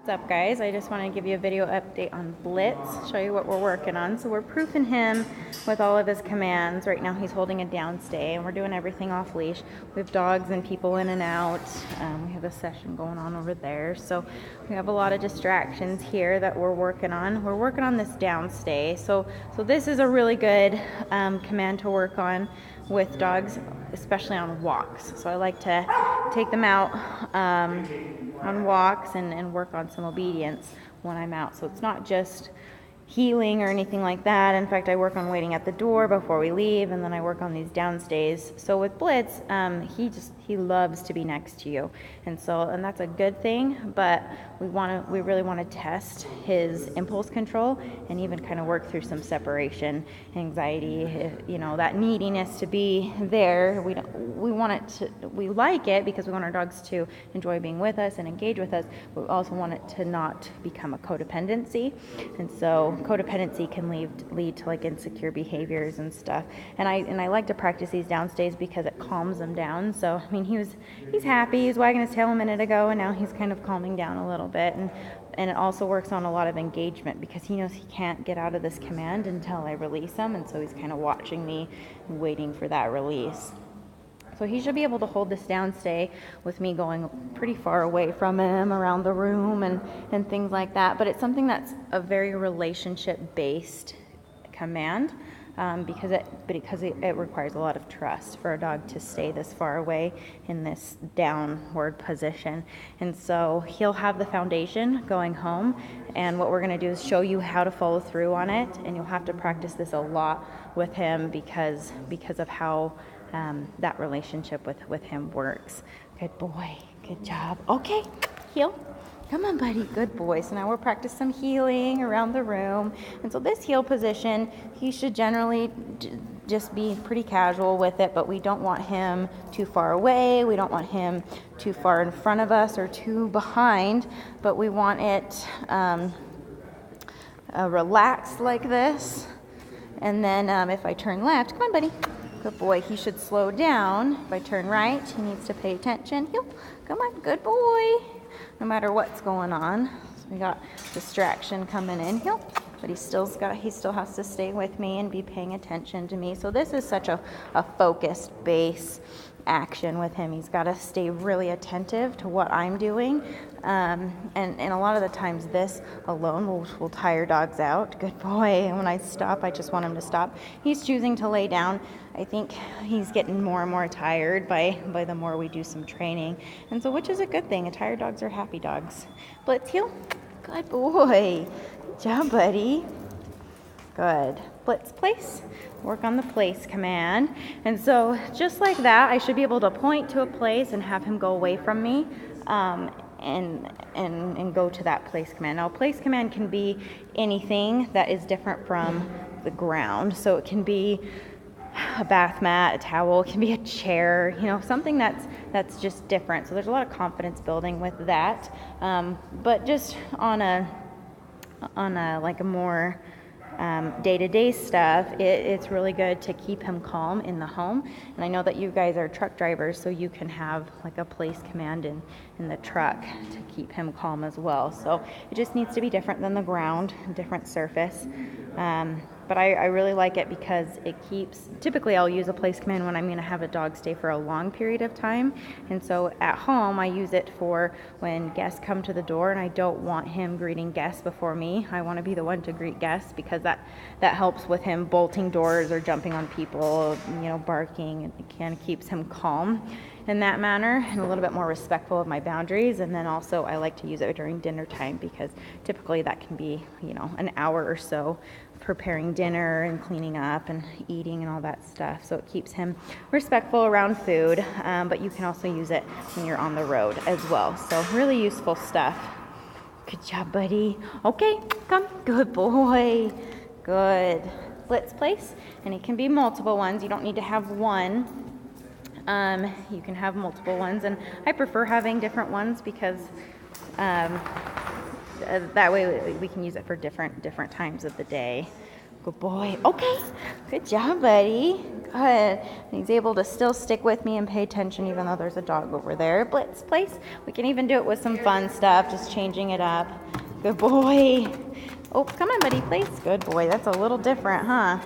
What's up, guys? I just want to give you a video update on Blitz, show you what we're working on. So we're proofing him with all of his commands. Right now he's holding a downstay and we're doing everything off leash. We have dogs and people in and out. We have a session going on over there. So we have a lot of distractions here that we're working on. We're working on this downstay. So this is a really good command to work on with dogs, especially on walks. So I like to take them out on walks and work on some obedience when I'm out. So it's not just healing or anything like that. In fact, I work on waiting at the door before we leave, and then I work on these downstays. So with Blitz, he loves to be next to you, and that's a good thing. But we really want to test his impulse control and even kind of work through some separation anxiety. That neediness to be there. We like it because we want our dogs to enjoy being with us and engage with us. But we also want it to not become a codependency, and so codependency can lead to like insecure behaviors and stuff. And I like to practice these downstays because it calms them down. So I mean, he's happy. He was wagging his tail a minute ago, and now he's kind of calming down a little bit. And it also works on a lot of engagement because he knows he can't get out of this command until I release him, and so he's kind of watching me, waiting for that release. So he should be able to hold this downstay with me going pretty far away from him, around the room and things like that. But it's something that's a very relationship-based command because it requires a lot of trust for a dog to stay this far away in this downward position. And so he'll have the foundation going home, and what we're going to do is show you how to follow through on it, and you'll have to practice this a lot with him because of how that relationship with him works. Good boy. Good job. Okay, heel. Come on, buddy. Good boy. So now we'll practice some healing around the room. And so this heel position, he should generally just be pretty casual with it, but we don't want him too far away. We don't want him too far in front of us or too behind, but we want it relaxed like this. And then if I turn left, come on, buddy. Good boy. He should slow down. If I turn right, he needs to pay attention. Come on, good boy. No matter what's going on. So we got distraction coming in. But he still has to stay with me and be paying attention to me. So this is such a focused base action with him. He's got to stay really attentive to what I'm doing. And a lot of the times this alone will tire dogs out. Good boy. And when I stop, I just want him to stop. He's choosing to lay down. I think he's getting more and more tired by the more we do some training. And so, which is a good thing. Tired dogs are happy dogs. Blitz, heel. Good boy. Good job, buddy. Good. Blitz, place. Work on the place command. And so just like that, I should be able to point to a place and have him go away from me and go to that place command. Now, place command can be anything that is different from the ground. So it can be a bath mat, a towel, it can be a chair, something that's just different. So there's a lot of confidence building with that. But just on a like a more day-to-day stuff, it's really good to keep him calm in the home. And I know that you guys are truck drivers, so you can have like a place command in the truck to keep him calm as well. So it just needs to be different than the ground, different surface. But I really like it because typically I'll use a place command when I'm going to have a dog stay for a long period of time. And so at home, I use it for when guests come to the door and I don't want him greeting guests before me. I want to be the one to greet guests because that helps with him bolting doors or jumping on people, barking. It kind of keeps him calm in that manner and a little bit more respectful of my boundaries. And then also I like to use it during dinner time because typically that can be, an hour or so preparing dinner and cleaning up and eating and all that stuff. So it keeps him respectful around food, but you can also use it when you're on the road as well. So really useful stuff. Good job, buddy. Okay, come. Good boy. Good. Blitz place. And it can be multiple ones. You don't need to have one. You can have multiple ones. And I prefer having different ones because that way we can use it for different times of the day. Good boy. Okay. Good job, buddy. Good. And he's able to still stick with me and pay attention even though there's a dog over there. Blitz, place. We can even do it with some fun stuff, just changing it up. Good boy. Oh, come on, buddy, place. Good boy. That's a little different, huh?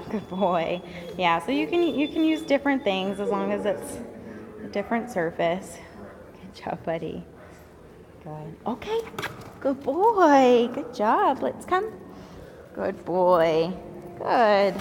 Good boy. Yeah, so you can use different things as long as it's a different surface. Good job, buddy. Good. Okay. Good boy. Good job. Let's come. Good boy. Good.